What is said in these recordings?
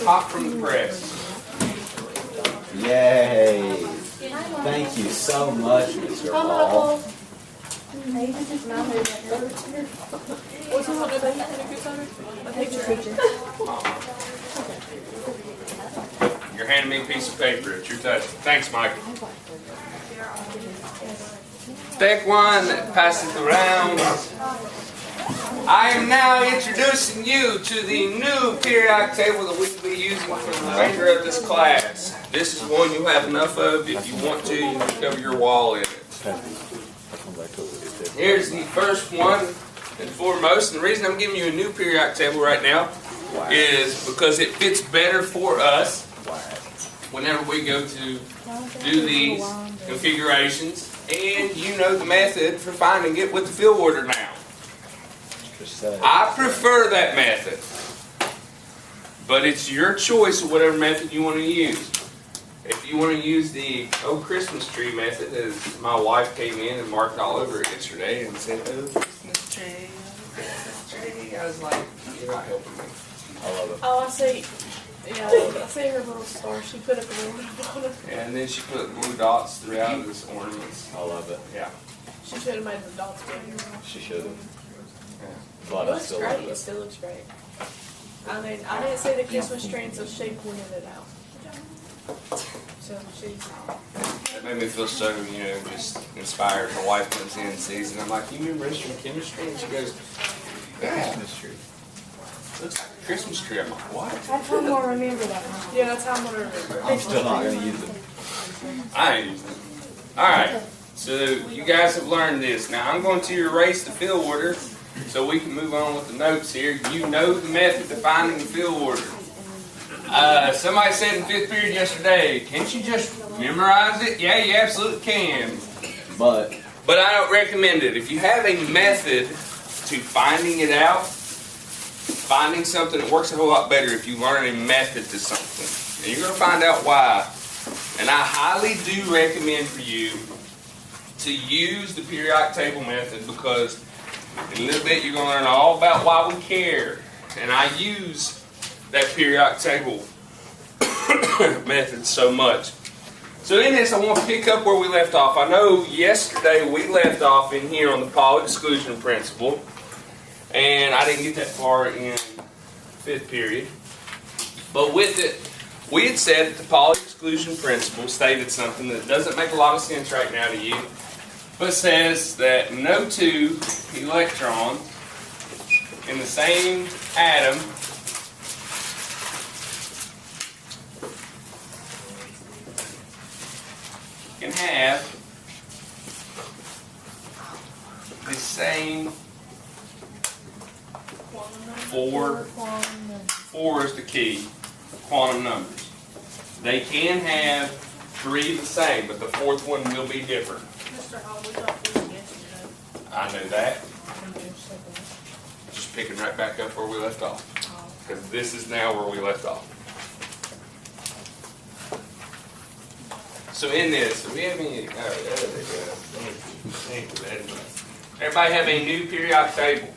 hot from the press. Yay! Thank you so much, Mr. Hall. You're handing me a piece of paper. It's your touch. Thanks, Mike. Take one, pass it around. I am now introducing you to the new periodic table that we will be using for the remainder of this class. This is one you have enough of. If you want to, you can cover your wall in it. Here's the first one and foremost. And the reason I'm giving you a new periodic table right now is because it fits better for us whenever we go to do these configurations. And you know the method for finding it with the field order now. I prefer that method, but it's your choice of whatever method you want to use. If you want to use the "Oh Christmas Tree" method, as my wife came in and marked all over it yesterday and said, "Oh Christmas tree, oh Christmas tree," I was like, "You're not helping me." I love it. Oh, I see. Yeah, I see her little star. She put up a little bit on it. And then she put blue dots throughout as ornaments. I love it. Yeah. She should have made the dots bigger. She should have. Yeah. But It I looks still great. love It it. still looks great. I mean, I didn't see the Christmas tree until she pointed it out. So she's. That made me feel so, just inspired. My wife comes in and sees it, and I'm like, "You remember this from chemistry?" And she goes, "Yeah, Christmas tree. looks like a Christmas tree." I'm like, "What?" That's how I'm gonna remember that one. Yeah, that's how I'm gonna remember. I'm still not going to use it. I ain't using it. Alright, so you guys have learned this. Now I'm going to erase the field order so we can move on with the notes here. You know the method to finding the field order. Somebody said in 5th period yesterday, "Can't you just memorize it?" Yeah, you absolutely can. But But I don't recommend it. If you have a method to finding it out, finding something, it works a whole lot better if you learn a method to something. And you're going to find out why. And I highly do recommend for you to use the periodic table method, because in a little bit you're going to learn all about why we care. And I use that periodic table method so much. So in this, I want to pick up where we left off. I know yesterday we left off in here on the Pauli exclusion principle, and I didn't get that far in 5th period. But with it, we had said that the Pauli exclusion principle stated something that doesn't make a lot of sense right now to you, but says that no two electrons in the same atom can have the same four is the key, quantum numbers. They can have 3 the same, but the 4th one will be different. Mr. Hall, we got this yesterday. I knew that. Just picking right back up where we left off, because this is now where we left off. So in this, do we have any? Oh, there we go. Everybody have a new periodic table?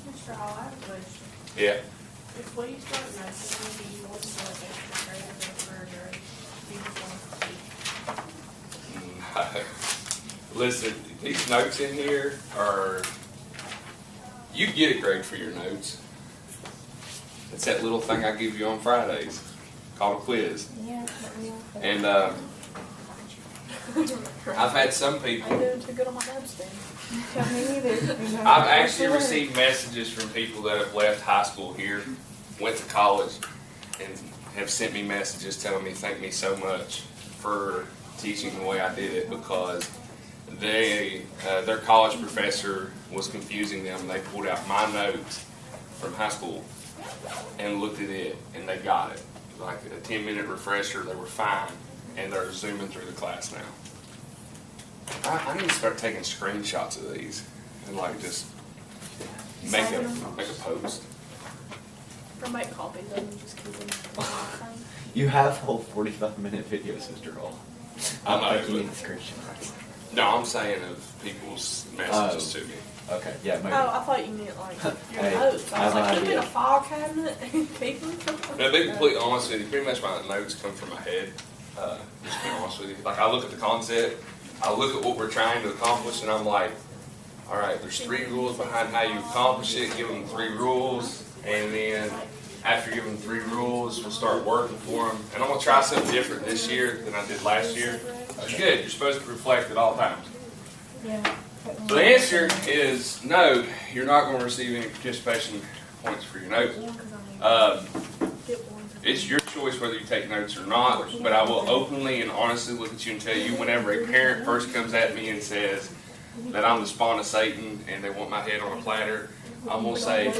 Mr. Hall, I have a question. Yeah. If we start making, do you want to start extra greater than further? Listen, these notes in here are, you get a grade for your notes. It's that little thing I give you on Fridays called a quiz. Yeah. And I've had some people, I'm doing too good on my notes then. Me either. I've actually received messages from people that have left high school here, went to college, and have sent me messages telling me thank me so much for teaching the way I did it, because their college professor was confusing them. They pulled out my notes from high school and looked at it, and they got it. Like a 10-minute refresher, they were fine, and they're zooming through the class now. I need to start taking screenshots of these and like just make a post. Or make copies of them, just keep them. you have whole 45-minute videos, Mr. Hall. I know, like you but- need screenshots. No, I'm saying of people's messages to me. Okay, yeah, maybe. Oh, I thought you meant like your Hey, notes. I I was have like, an you mean idea. a file cabinet? People? No, to be completely honest with you, pretty much my notes come from my head. Just to be honest with you. Like, I look at the concept, I look at what we're trying to accomplish, and I'm like, all right, there's 3 rules behind how you accomplish it. Give them 3 rules, and then after giving 3 rules, we'll start working for them. And I'm going to try something different this year than I did last year. It's good. You're supposed to reflect at all times. Yeah. So the answer is no, you're not going to receive any participation points for your notes. It's your choice whether you take notes or not, but I will openly and honestly look at you and tell you whenever a parent first comes at me and says that I'm the spawn of Satan and they want my head on a platter, I'm going to say,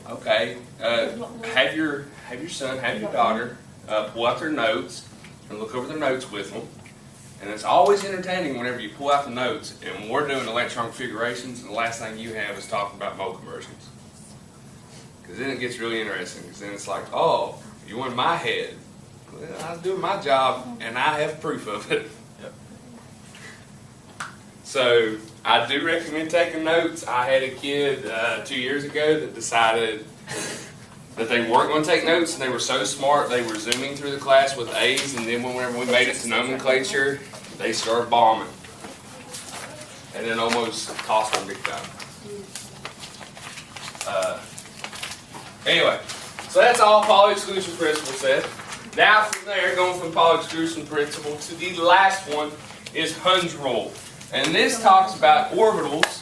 okay, have your son, have your daughter pull out their notes and look over their notes with them. And it's always entertaining whenever you pull out the notes and we're doing electron configurations and the last thing you have is talking about mode conversions. Because then it gets really interesting. Because then it's like, oh, you want my head. Well, I was doing my job and I have proof of it. Yep. So I do recommend taking notes. I had a kid 2 years ago that decided that they weren't going to take notes, and they were so smart they were zooming through the class with A's, and then whenever we made it to nomenclature, they started bombing. And then almost tossed them big time. Anyway, so that's all Pauli exclusion principle said. Now from there, going from Pauli exclusion principle to the last one is Hund's rule. And this talks about orbitals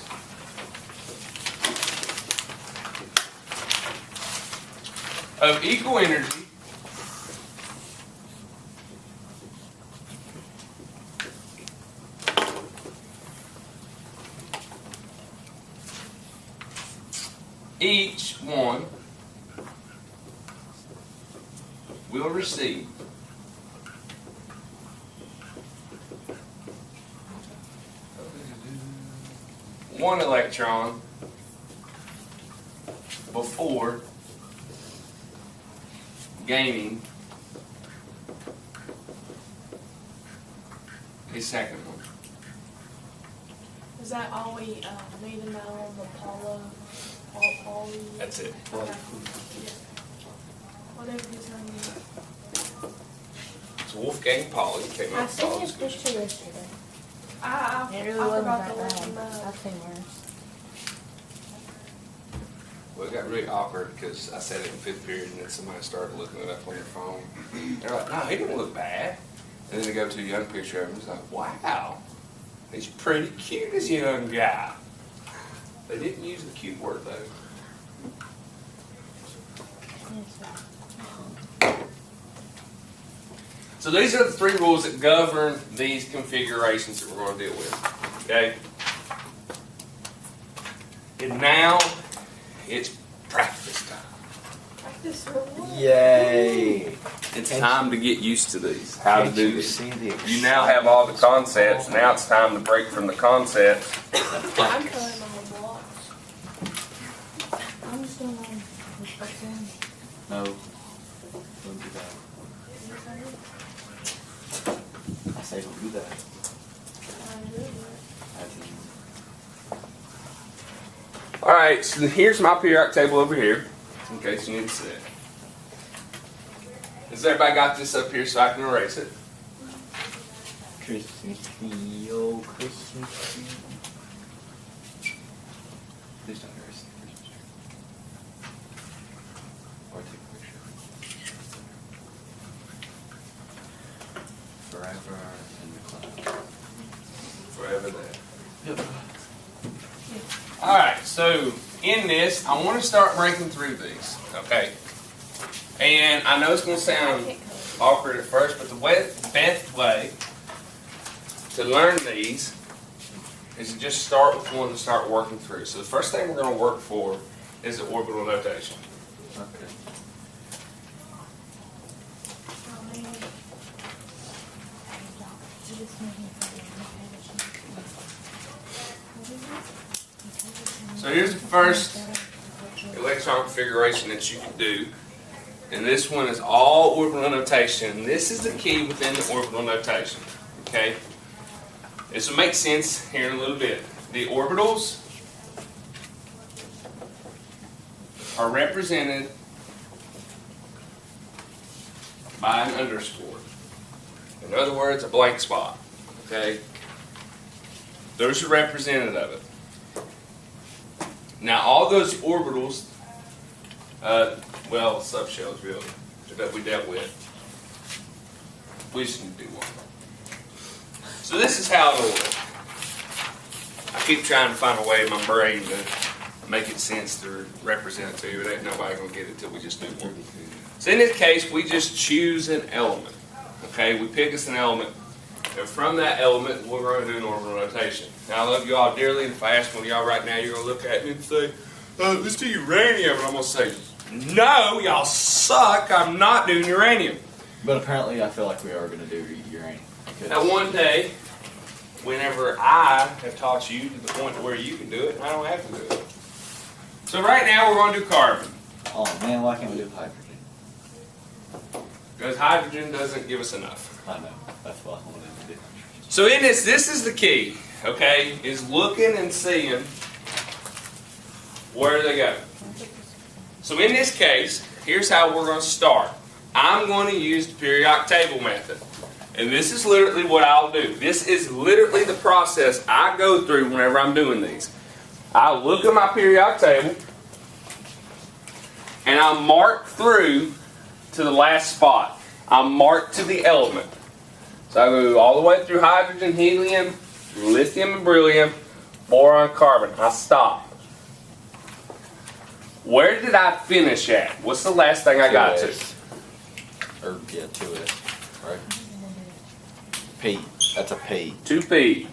of equal energy each one will receive one electron before gaining a second one. Is that all we need to know on the Pauli? That's it. Okay. Whatever his name is. So Wolfgang Pauli came I out with seen Pauli his exclusion. picture yesterday. I It really I wasn't forgot that to let him bad. know. I've seen worse. Well, it got really awkward because I said it in 5th period and then somebody started looking it up on their phone. They're like, no, he didn't look bad. And then they go to a young picture of him and he's like, wow, he's pretty cute as a young guy. They didn't use the cute word though. So these are the 3 rules that govern these configurations that we're going to deal with. Okay? And now it's practice time. Practice for what? Yay! It's time to get used to these. How to Can't do you this. see the You now have all the concepts. Now it's time to break from the concepts. I'm cutting my blocks. I'm just going on. No. Don't do that. I say don't do that. All right, so here's my periodic table over here, in case you need to see it. Has everybody got this up here so I can erase it? Christmas tree, oh Christmas tree. Please don't erase the Christmas tree. Or take a picture. Forever in the cloud. Forever there. All right, so in this, I want to start breaking through these, okay? And I know it's going to sound awkward at first, but the best way to learn these is to just start with one and start working through. So the first thing we're going to work for is the orbital notation. Okay. So here's the first electron configuration that you can do. And this one is all orbital notation. This is the key within the orbital notation. Okay? This will make sense here in a little bit. The orbitals are represented by an underscore. In other words, a blank spot. Okay? Those are representative of it. Now, all those orbitals, well, subshells really, that we dealt with. We just need to do one. So this is how it'll work. I keep trying to find a way in my brain to make it sense to represent it to you, but ain't nobody gonna get it till we just do one. So in this case, we just choose an element. Okay, we pick us an element, and from that element, we're going to do an orbital rotation. Now, I love you all dearly, and if I ask one of y'all right now, you're going to look at me and say, let's do uranium, and I'm going to say, no, y'all suck, I'm not doing uranium. But apparently I feel like we are going to do uranium. Now, one day, whenever I have taught you to the point where you can do it, I don't have to do it. So right now, we're going to do carbon. Oh man, why can't we do hydrogen? Because hydrogen doesn't give us enough. I know, that's what I wanted to do. So in this is the key, okay, is looking and seeing where they go. So in this case, here's how we're going to start. I'm going to use the periodic table method. And this is literally what I'll do. This is literally the process I go through whenever I'm doing these. I look at my periodic table, and I'll mark through to the last spot. I'll mark to the element. So I go all the way through hydrogen, helium, lithium and beryllium, boron, carbon. I stop. Where did I finish at? What's the last thing I got to? Or, yeah, 2S, right? P. That's a P. 2P.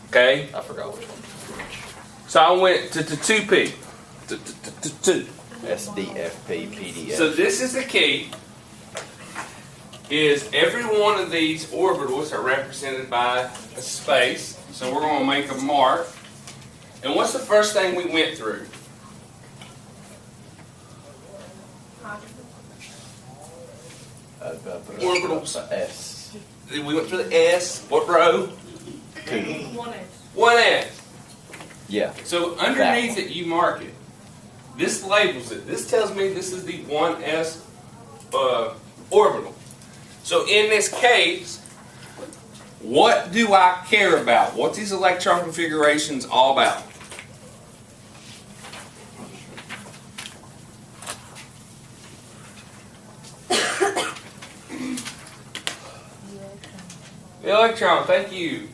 Okay? I forgot which one. So I went to 2P. SDFP, PDF. So this is the key, is every one of these orbitals are represented by a space. So we're going to make a mark. And what's the first thing we went through? Orbitals. S. We went through the S. What row? 2. 1S. 1S. Yeah. So underneath it, you mark it. This labels it. This tells me this is the 1S orbital. So in this case, what do I care about? What's these electron configurations all about? The electron, thank you.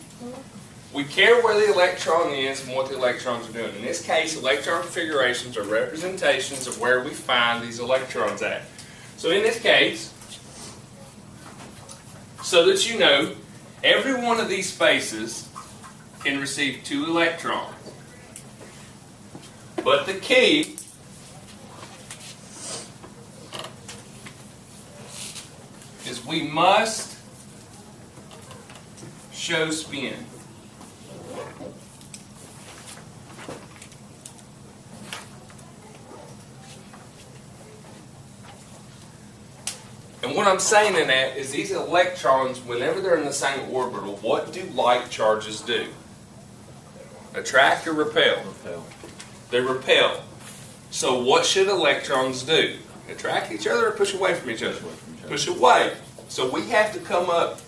We care where the electron is and what the electrons are doing. In this case, electron configurations are representations of where we find these electrons at. So in this case, so that you know, every one of these spaces can receive 2 electrons. But the key is we must show spin. And what I'm saying in that is these electrons, whenever they're in the same orbital, what do like charges do? Attract or repel? Repel. They repel. So what should electrons do? Attract each other or push away from each other? Push away. So we have to come up,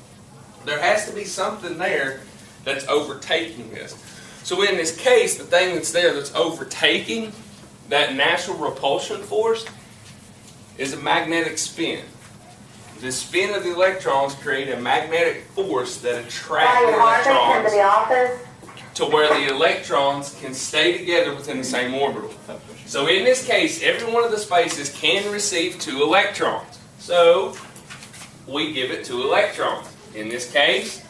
there has to be something there that's overtaking this. So in this case, the thing that's there that's overtaking that natural repulsion force is a magnetic spin. The spin of the electrons create a magnetic force that attracts the electrons to where the electrons can stay together within the same orbital. So in this case, every one of the spaces can receive 2 electrons. So we give it 2 electrons. In this case,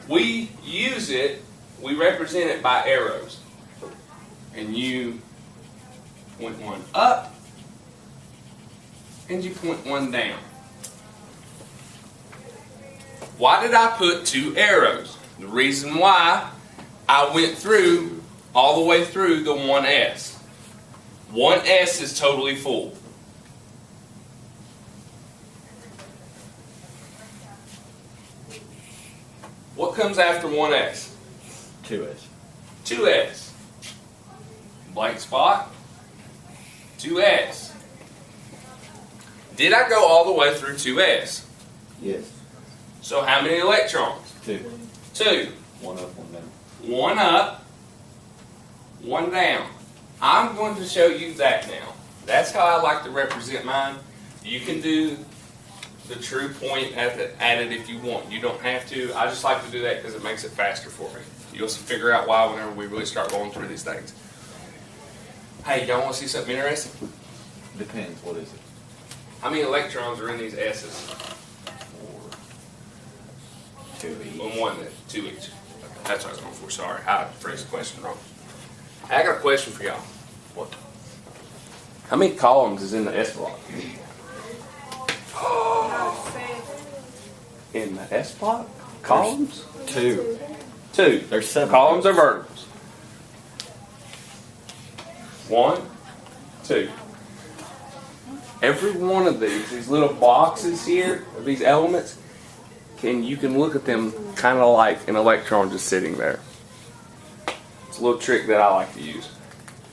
we use it, we represent it by arrows. And you point one up, and you point one down. Why did I put 2 arrows? The reason why, I went through, all the way through the 1S. 1S is totally full. What comes after 1s? 2s. 2s. Blank spot. 2s. Did I go all the way through 2s? Yes. So how many electrons? 2. 2. 1 up, 1 down. 1 up, 1 down. I'm going to show you that now. That's how I like to represent mine. You can do the true point at it if you want. You don't have to. I just like to do that because it makes it faster for me. You'll figure out why whenever we really start going through these things. Hey, y'all want to see something interesting? Depends. What is it? How many electrons are in these S's? 4. 2 each. On one, 2 each. That's what I was going for. Sorry, I phrased the question wrong. I got a question for y'all. What? How many columns is in the S block? In the S block? Columns? 2. 2. There's 7. Columns or verticals? 1, 2. Every one of these little boxes here, of these elements, you can look at them kind of like an electron just sitting there. It's a little trick that I like to use.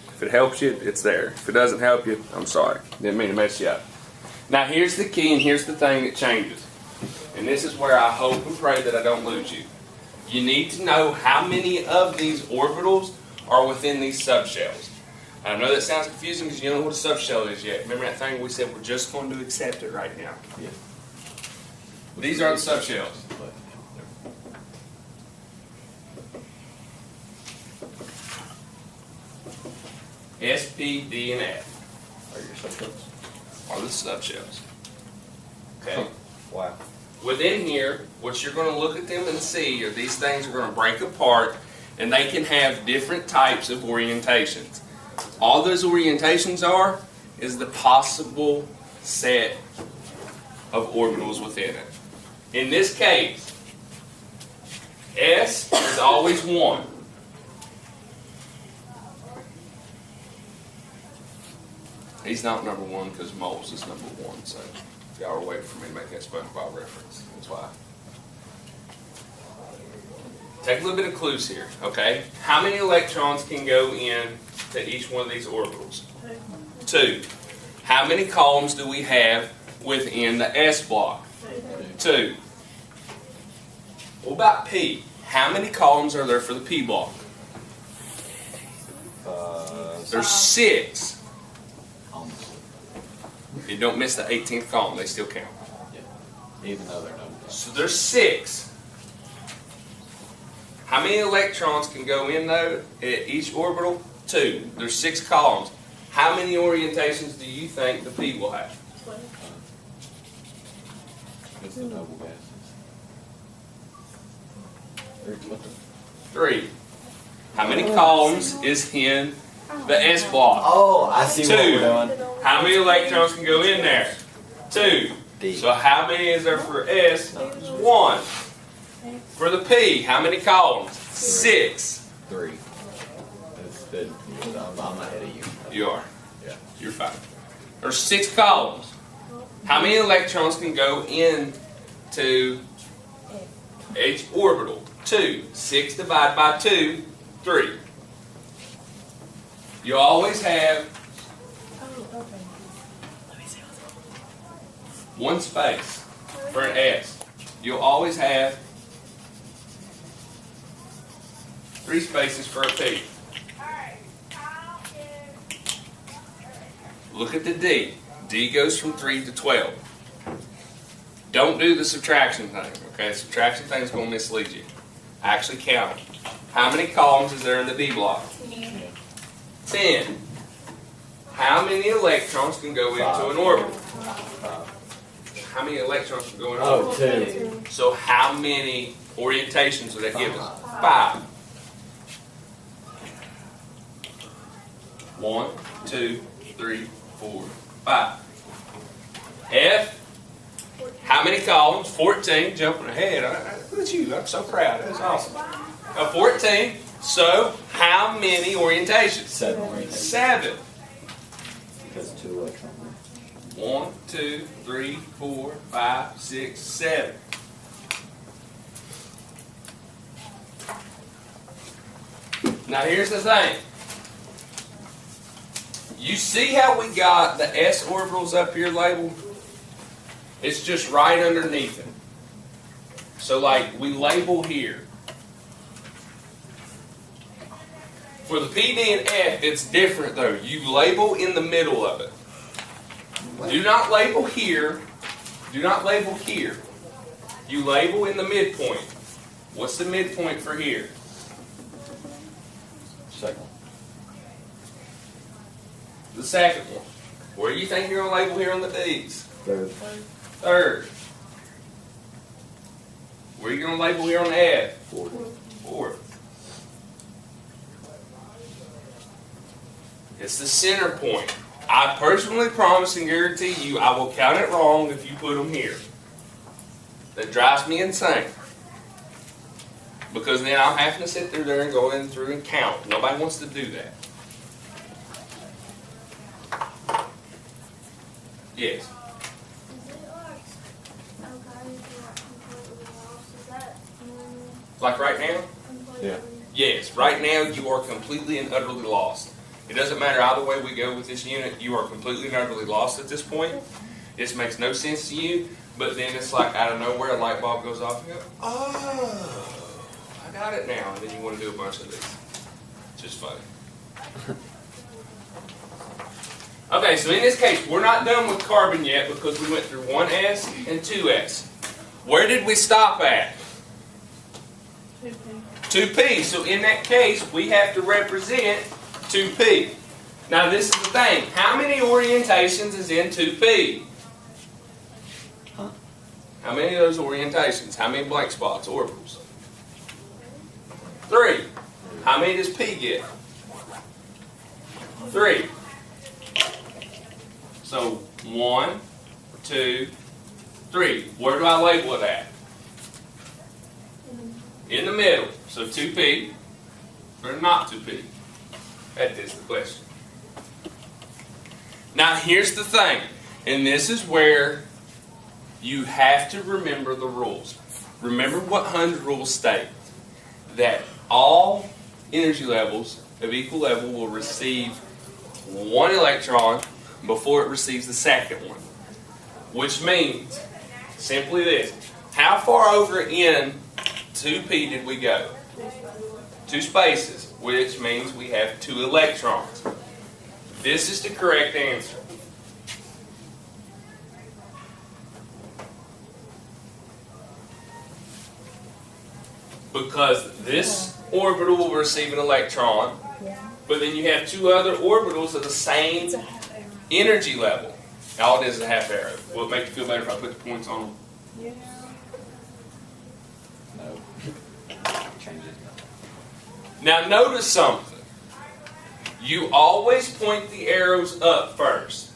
If it helps you, it's there. If it doesn't help you, I'm sorry. Didn't mean to mess you up. Now here's the key and here's the thing that changes. And this is where I hope and pray that I don't lose you. You need to know how many of these orbitals are within these subshells. I know that sounds confusing because you don't know what a subshell is yet. Remember that thing we said we're just going to accept it right now? Yeah. These are the subshells. S, P, D, and F Are your subshells? are the subshells. Okay? Wow. Within here, what you're going to look at them and see are these things are going to break apart and they can have different types of orientations. All those orientations are is the possible set of orbitals within it. In this case, S is always 1. He's not number 1 because moles is number 1, so y'all are waiting for me to make that SpongeBob reference. That's why. Take a little bit of clues here, okay? How many electrons can go in to each one of these orbitals? 2. How many columns do we have within the S block? 2. What about P? How many columns are there for the P block? There's 6. You don't miss the 18th column, they still count. Yeah. Even though they're not. So there's 6. How many electrons can go in though at each orbital? 2. There's 6 columns. How many orientations do you think the P will have? It's the noble gases. 3. How many columns is in the S block? Oh, I see 2. what we're doing. How many electrons can go in there? 2. D. So how many is there for S? 1. For the P, how many columns? 6. 3. That's good. I'm ahead of you. You are. Yeah. You're fine. There's 6 columns. How many electrons can go into each orbital? 2. 6 divided by 2, 3. You always have one space for an S. You'll always have 3 spaces for a P. Look at the D. D goes from 3 to 12. Don't do the subtraction thing, okay? Subtraction thing is going to mislead you. Actually count it. How many columns is there in the D block? 10. How many electrons can go into an orbital? How many electrons can go in an orbital? 2. So how many orientations would that give us? 5. 1, 2, 3, 4, 5. F. How many columns? 14. Jumping ahead. Look at you. I'm so proud. That's awesome. 14. So how many orientations? 7 orientations. 7. Because 2 electrons. 1, 2, 3, 4, 5, 6, 7. Now here's the thing. You see how we got the s orbitals up here labeled? It's just right underneath it. So like we label here. For the P, D, and F, it's different though. You label in the middle of it. Do not label here. Do not label here. You label in the midpoint. What's the midpoint for here? Second. The second one. Where do you think you're going to label here on the D's? Third. Third. Where are you going to label here on the F? Fourth. Fourth. It's the center point. I personally promise and guarantee you I will count it wrong if you put them here. That drives me insane. Because then I'm having to sit through there and go in through and count. Nobody wants to do that. Yes. Is it like, okay, if you're like completely lost, is that normal? Like right now? Completely? Yeah. Yes. Right now you are completely and utterly lost. It doesn't matter either way we go with this unit. You are completely and utterly lost at this point. This makes no sense to you. But then it's like out of nowhere a light bulb goes off and you go, oh, I got it now. And then you want to do a bunch of these. It's just funny. Okay, so in this case, we're not done with carbon yet because we went through 1s and 2s. Where did we stop at? 2P. 2p. So in that case, we have to represent 2p. Now this is the thing. How many orientations is in 2p? Huh? How many of those orientations? How many blank spots, orbitals? 3. How many does p get? 3. So 1, 2, 3. Where do I label it at? In the middle. So 2p or not 2p? That is the question. Now here's the thing, and this is where you have to remember the rules. Remember what Hund's rules state, that all energy levels of equal level will receive 1 electron before it receives the second one. Which means, simply this, how far over in 2p did we go? 2 spaces, which means we have 2 electrons. This is the correct answer. Because this orbital will receive an electron, but then you have 2 other orbitals of the same It's a half arrow. energy level. All it is a half arrow. Will it make you feel better if I put the points on them? Yeah. No. Change it. Now notice something. You always point the arrows up first.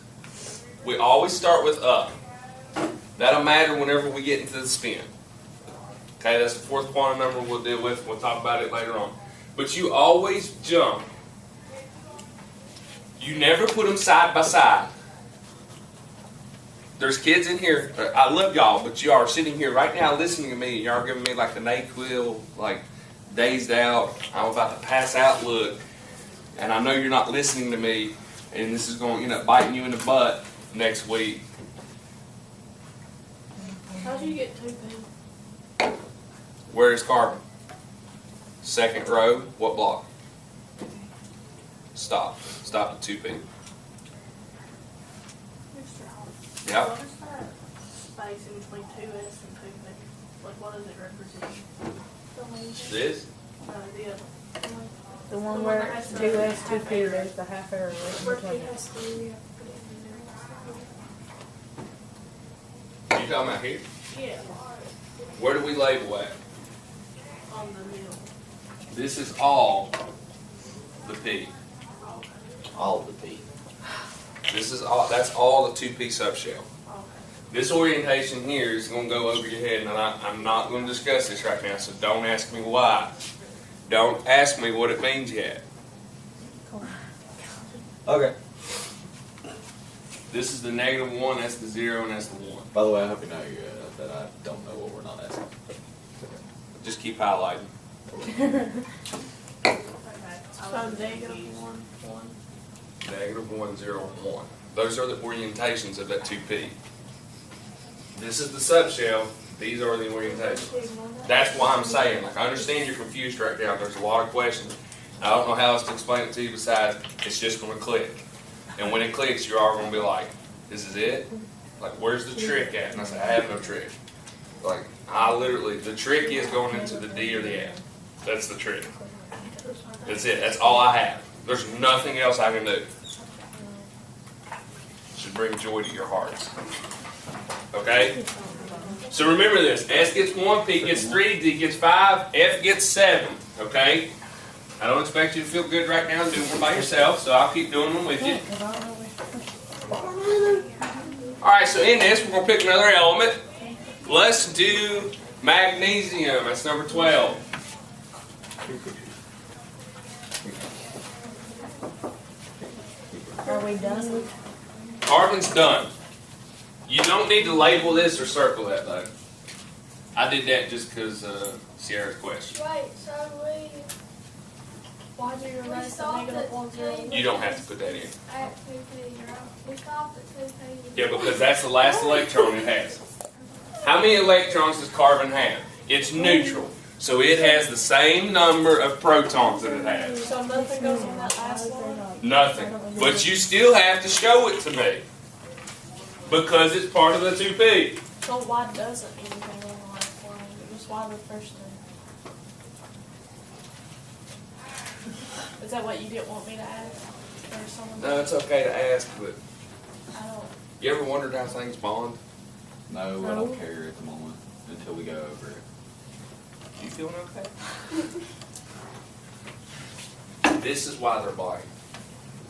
We always start with up. That'll matter whenever we get into the spin. Okay, that's the 4th quantum number we'll deal with. We'll talk about it later on. But you always jump. You never put them side by side. There's kids in here, I love y'all, but you are sitting here right now listening to me. Y'all are giving me like the NyQuil, like dazed out, I'm about to pass out look. And I know you're not listening to me, and this is going to end up biting you in the butt next week. How'd you get 2P? Where is carbon? Second row, what block? Stop. Stop at 2p. Yep. What is that space in between 2S and 2P? Like, what does it represent? This? The other. The one where it's 2S, 2P, there's the half arrow. Where P has 3, we have to put it in there. You talking about here? Yeah, Where do we label at? on the middle. This is all the P. All of the P. This is all. That's all the 2p subshell. Okay. This orientation here is going to go over your head, and I'm not going to discuss this right now. So don't ask me why. Don't ask me what it means yet. Okay. This is the -1. That's the 0, and that's the 1. By the way, I hope you know that I don't know what we're not asking. Just keep highlighting. Okay. So negative 1, 1. Negative 1, 0, 1. Those are the orientations of that 2p. This is the subshell. These are the orientations. That's why I'm saying, like, I understand you're confused right now. There's a lot of questions. I don't know how else to explain it to you besides it's just going to click. And when it clicks, you're all going to be like, this is it? Like, where's the trick at? And I say, I have no trick. Like, the trick is going into the D or the F. That's the trick. That's it. That's all I have. There's nothing else I can do. Should bring joy to your hearts. Okay? So remember this. S gets 1, P gets 3, D gets 5, F gets 7. Okay? I don't expect you to feel good right now and do one by yourself, so I'll keep doing them with you. Alright, so in this, we're going to pick another element. Let's do magnesium. That's number 12. Are we done with? Carbon's done. You don't need to label this or circle that, though. I did that just because Sierra's question. Wait, so Why do you we erase the stopped negative at 1, 0? 2. You don't have to put that in. At 2p, right? We stopped at 2p. Yeah, because that's the last electron it has. How many electrons does carbon have? It's neutral. So it has the same number of protons that it has. So nothing goes on that last one? Nothing. But you still have to show it to me. Because it's part of the 2p. So why doesn't anything on the last line? Just why the first two? Is that what you didn't want me to ask? Or someone? No, it's okay to ask, but I don't. you ever wondered how things bond? No, I don't care at the moment until we go over it. You feeling okay? This is why they're blank.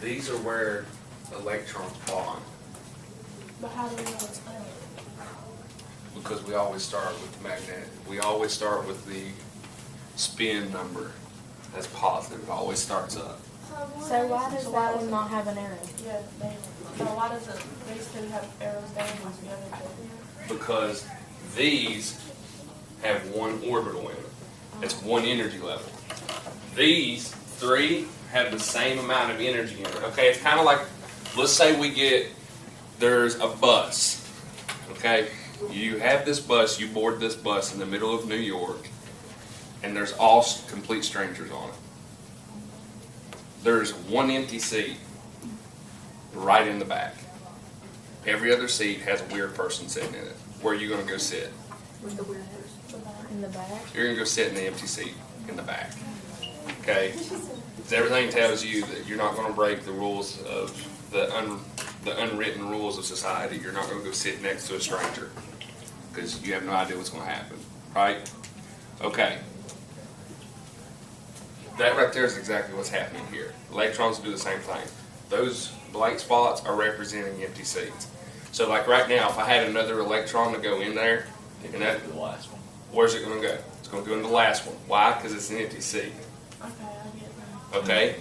These are where electrons bond. But how do we know it's there? Because we always start with the magnetic. We always start with the spin number. That's positive. It always starts up. So why does that one not have an arrow? Yeah, they. So why doesn't these two have arrows down like the other two? Because these have one orbital in it. It's one energy level. These three have the same amount of energy in it. Okay, it's kind of like, let's say there's a bus. Okay, you have this bus, you board this bus in the middle of New York, and there's all complete strangers on it. There's one empty seat right in the back. Every other seat has a weird person sitting in it. Where are you going to go sit? In the back? You're going to go sit in the empty seat in the back. Okay? Because everything tells you that you're not going to break the rules of the unwritten rules of society. You're not going to go sit next to a stranger because you have no idea what's going to happen. Right? Okay. That right there is exactly what's happening here. Electrons do the same thing. Those blank spots are representing empty seats. So like right now, if I had another electron to go in there, And that's the last one. where's it going to go? It's going to go in the last one. Why? Because it's an empty seat. Okay, I get that. Okay?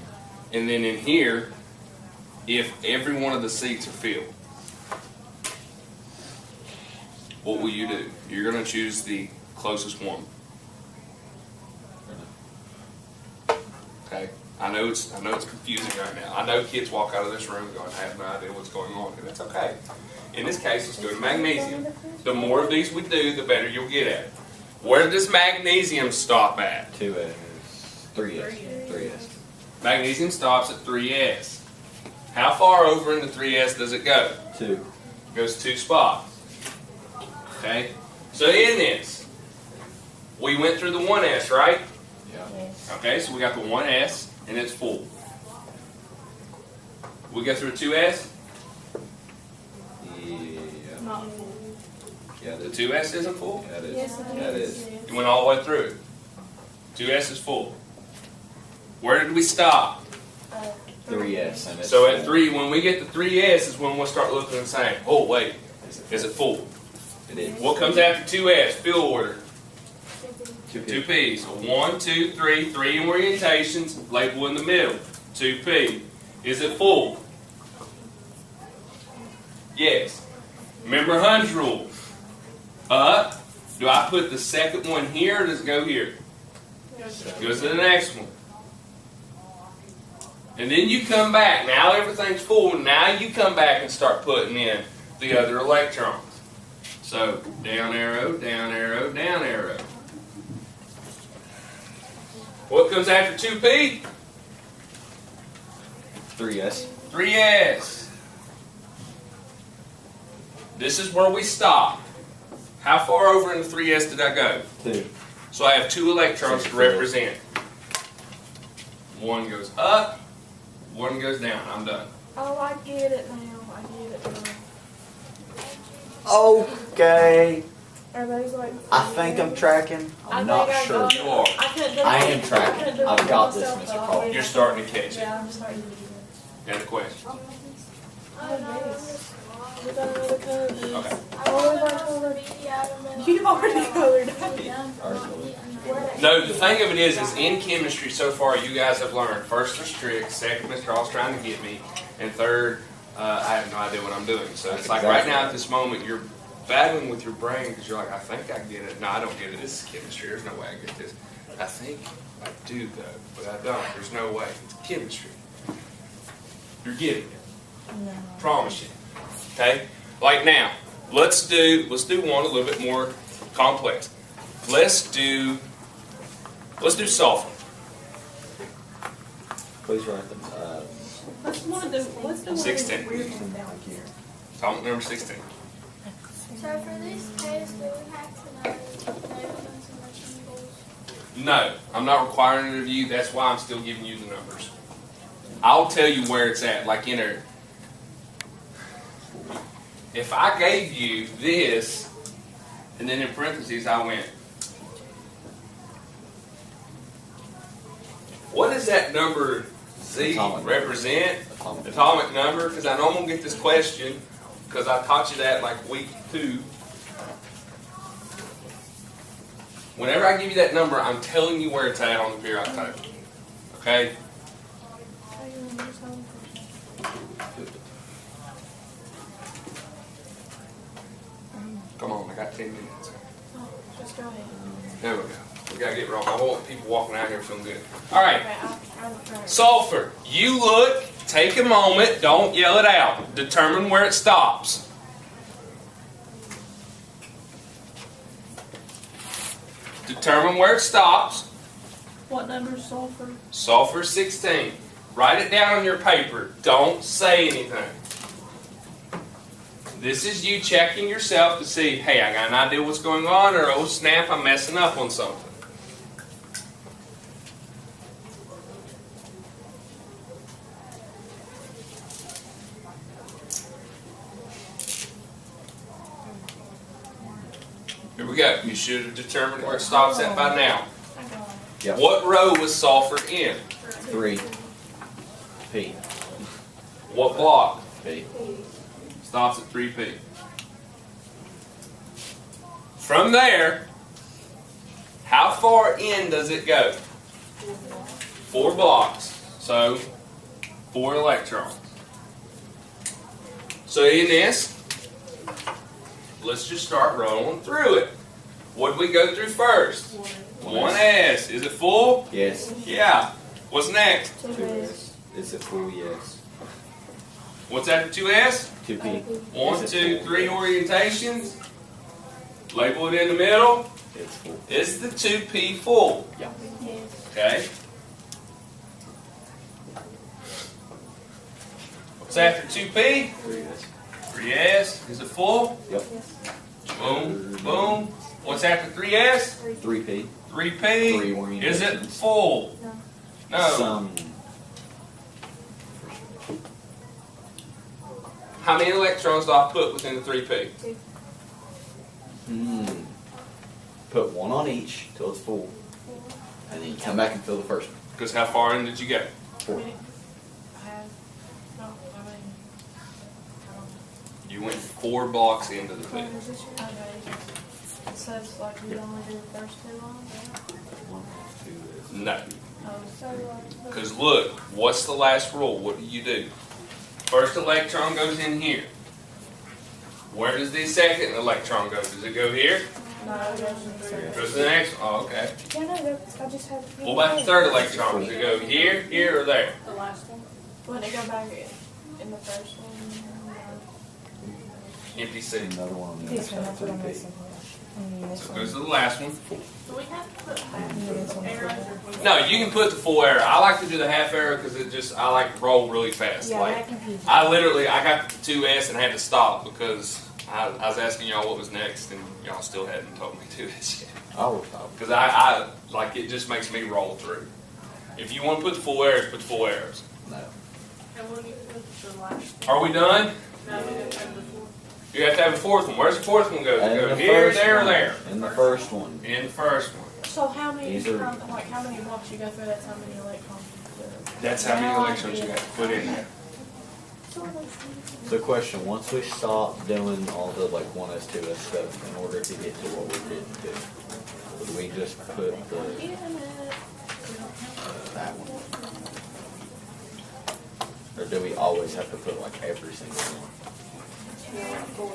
And then in here, if every one of the seats are filled, what will you do? You're going to choose the closest one. Okay? I know it's confusing right now. I know kids walk out of this room going, I have no idea what's going on, and that's okay. In this case, let's go to magnesium. The more of these we do, the better you'll get at it. Where does magnesium stop at? 2S, 3S, 3S. Magnesium stops at 3s. How far over into 3s does it go? 2. It goes 2 spots. Okay? So in this, we went through the 1s, right? Yeah. Yes. Okay, so we got the 1s, and it's full. We go through a 2s? Yeah. Not full. Yeah, The that is. 2s isn't full? That is. Yes, it That is. is. You went all the way through. 2s is full. Where did we stop? 3S. And it's So at 3, when we get to 3s is when we'll start looking and saying, oh wait, is it full? It is. What comes after 2s? Fill order. 2P. 2p. So 1, 2, 3, 3 in orientations, label in the middle. 2p. Is it full? Yes. Remember Hund's rule. Up. Do I put the second one here or does it go here? Goes to the next one. And then you come back. Now everything's full. Now you come back and start putting in the other electrons. So down arrow, down arrow, down arrow. What comes after 2p? 3s. 3s. This is where we stop. How far over in the 3s did I go? 2. So I have 2 electrons to represent. One goes up, one goes down. I'm done. Oh, I get it now. I get it now. Okay. Are those like? I think I'm tracking. I'm not sure. You are. I couldn't do it. I am tracking. couldn't do it I've got this, myself, Mr. though. Cole. You're starting to catch it. Yeah, I'm starting to get Got a question? it. We got another color. Okay. You already colored. No, the thing of it is in chemistry so far, you guys have learned first there's tricks, second Mr. Hall's trying to get me, and third, I have no idea what I'm doing. So it's like right now at this moment, you're battling with your brain because you're like, I think I get it. No, I don't get it. This is chemistry. There's no way I get this. I think I do though, but I don't. There's no way. It's chemistry. You're getting it. No. Promise you. Okay? Like now, let's do one a little bit more complex. Let's do sulfur. Please write them. What's the one 16. weird one down Thank you. Atomic number 16. So for this case, do we have to know neighborhoods and rectangles? No, I'm not requiring it of you. That's why I'm still giving you the numbers. I'll tell you where it's at. Like in a, if I gave you this, and then in parentheses I went, what does that number Z Atomic. represent? Atomic. Atomic number? Because I know I'm going to get this question, because I taught you that like week 2. Whenever I give you that number, I'm telling you where it's at on the periodic table. Okay? Come on, I got 10 minutes. Just go ahead. There we go. We got to get wrong. I don't want people walking out here feeling good. All right. Okay, I'll try. Sulfur. You look, take a moment, don't yell it out. Determine where it stops. Determine where it stops. What number is sulfur? Sulfur 16. Write it down on your paper. Don't say anything. This is you checking yourself to see, hey, I got an idea what's going on, or oh snap, I'm messing up on something. Here we go. You should have determined where it stops at by now. I got it. Yep. What row was sulfur in? 3. P. What block? P. Stops at 3p. From there, how far in does it go? 4 blocks. So, 4 electrons. So in this, let's just start rolling through it. What did we go through first? 1s. Is it full? Yes. Yeah. What's next? 2s. Is it full? Yes. What's after 2s? 2p. 1, 2, 3 orientations. Label it in the middle. It's full. Is the 2p full? Yeah. Okay. What's after 2p? 3s. 3s. Is it full? Yep. Boom, boom. What's after 3s? 3p. 3p. 3 orientations. Is it full? No. Some. How many electrons do I put within the 3p? Put 1 on each till it's full, and then you come back and fill the first one. Because how far in did you go? 4. I have, no, I mean, I don't know. You went 4 blocks into the pit. Okay. It says like we only do the first 2 on there. 1, 2 is. No. Oh, so like. Because look, what's the last rule? What do? First electron goes in here. Where does the second electron go? Does it go here? No, it goes in the third. Goes to the next one. Oh, okay. Yeah, no, I just had. What about the third electron? Does it go here, here, or there? The last one. Wouldn't it go back in the first one? Empty C. Another one on the This one, other that's what I'm side. missing. And this So it one. goes to the last one. Do we have to put And this one. arrows? No, you can put the full arrow. I like to do the half arrow because it just, I like to roll really fast. Yeah, Like, that confused me. I got the 2S and had to stop because I was asking y'all what was next and y'all still hadn't told me 2S yet. I will stop. Because I like, it just makes me roll through. If you want to put the full arrows, put the full arrows. No. And when you put the last Are we done? one? No, we didn't have the fourth. You have to have a fourth one. Where's the fourth one go? Does it In go the here, first there, or one. there? In the first one. In the first one. So how many, These are- how many blocks you go through, that's how many electrons you put? That's how many electrons you got to put in there. So question, once we stop doing all the like 1S, 2S stuff in order to get to what we didn't do, would we just put that one? Or do we always have to put like every single one?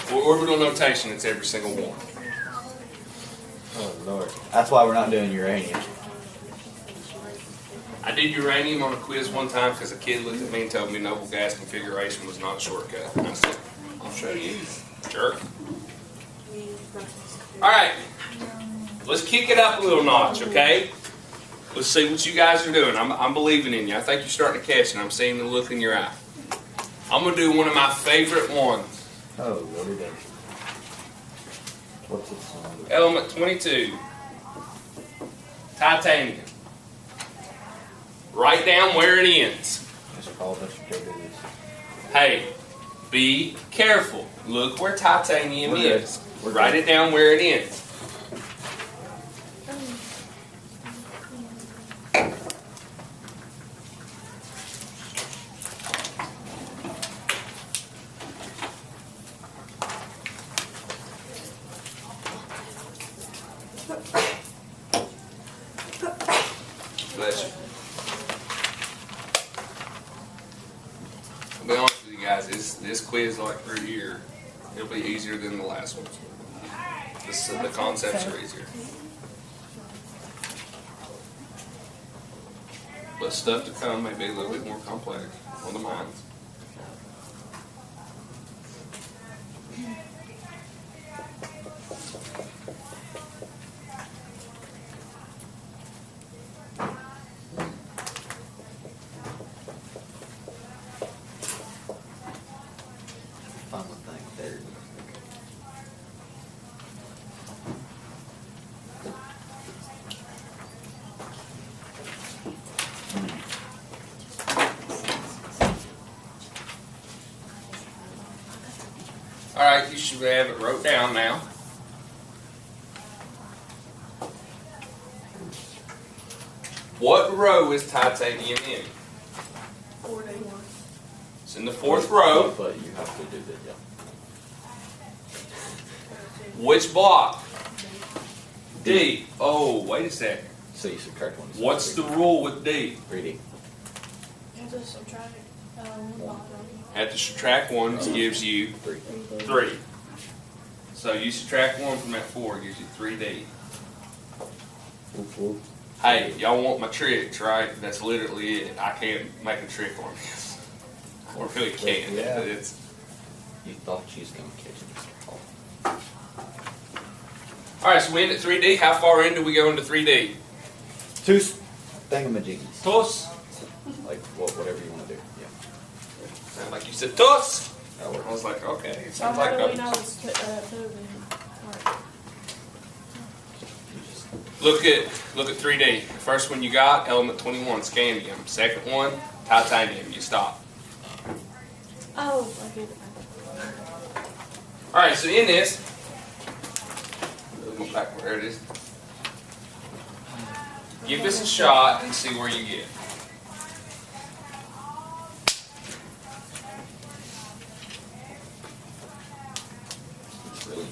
For orbital notation, it's every single one. Oh Lord. That's why we're not doing uranium. I did uranium on a quiz one time because a kid looked at me and told me noble gas configuration was not a shortcut. And I said, I'll show you, jerk. All right, let's kick it up a little notch, okay? Let's see what you guys are doing. I'm believing in you. I think you're starting to catch it. I'm seeing the look in your eye. I'm going to do one of my favorite ones. Oh Lord. What's it song? Element 22, titanium. Write down where it ends. Just call this JBs. Hey, be careful. Look where titanium We're good. is. We're Write good. it down where it ends. Bless you. I'll be honest with you guys, this quiz like through here, it'll be easier than the last one. The concepts are easier. But stuff to come may be a little bit more complex on the minds. Find one thing. There it is. All right, you should have it wrote down now. What row is titanium in? 41. It's in the fourth row. But you have to do the yeah. Which block? D. Oh, wait a second. So you subtract one. What's the rule with D? 3D. You have to subtract one bottom. Have to subtract one, which gives you 3. 3. So you subtract 1 from that 4, it gives you 3D. Whoop, whoop. Hey, y'all want my tricks, right? That's literally it. I can't make a trick on this. I really can't. Yeah. It's, You thought she was going to catch it, Mr. Hall. all right, so we end at 3D. How far in do we go into 3D? 2 thingamajiggies. Toss. Like whatever you want to do. Yeah. Sound like you said toss. That I works. was like, okay. It So sounds how like do we a, know it's moving? Like, look at 3D. The first one you got, element 21, scandium. Second one, titanium. You stop. oh, I get it. All right, so in this, go back where it is. Give this a shot and see where you get. It's really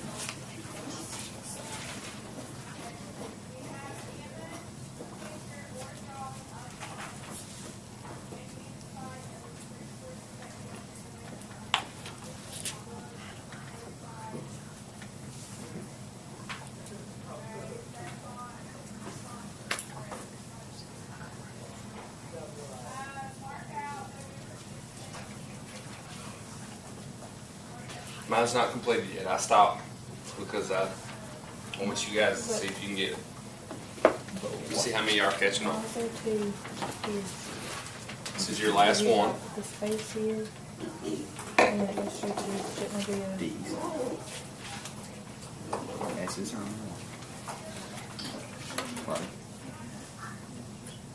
Mine's not completed yet. I stopped because I want you guys to see if you can get it. See how many are catching on. Also two here. This is your last one. The space here. And then it goes straight to, shouldn't be a. D's. S's are on one. Right.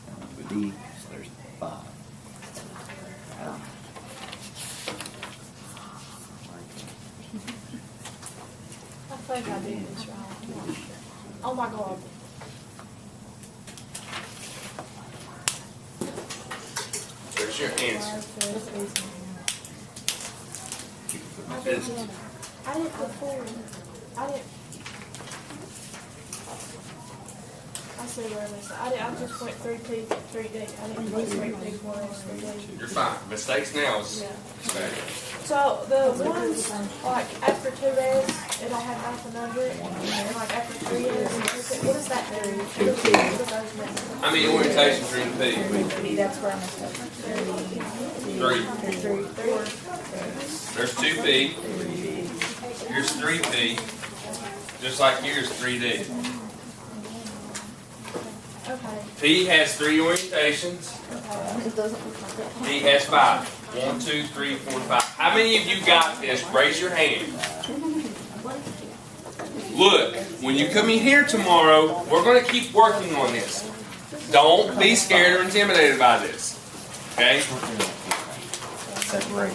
Down to a D, so there's 5. I think I did this wrong. Oh my God. There's your answer. I didn't put 4 in. I didn't. I see where I missed it. I just went 3P, 3D. I didn't put 3P, 4S, 3D. You're fine. Mistakes now is Yeah. mistake. So the ones like after 2S, it'll have nothing under it. And like after 3S, what does that do? What do those mean? How many orientations are in P? That's where I messed up. 3. Three. There's 2P. Here's 3P. Just like here's 3D. Okay. P has 3 orientations. It doesn't look like that. P has 5. 1, 2, 3, 4, 5. How many of you got this? Raise your hand. Look, when you come in here tomorrow, we're going to keep working on this. Don't be scared or intimidated by this. Okay? Separate.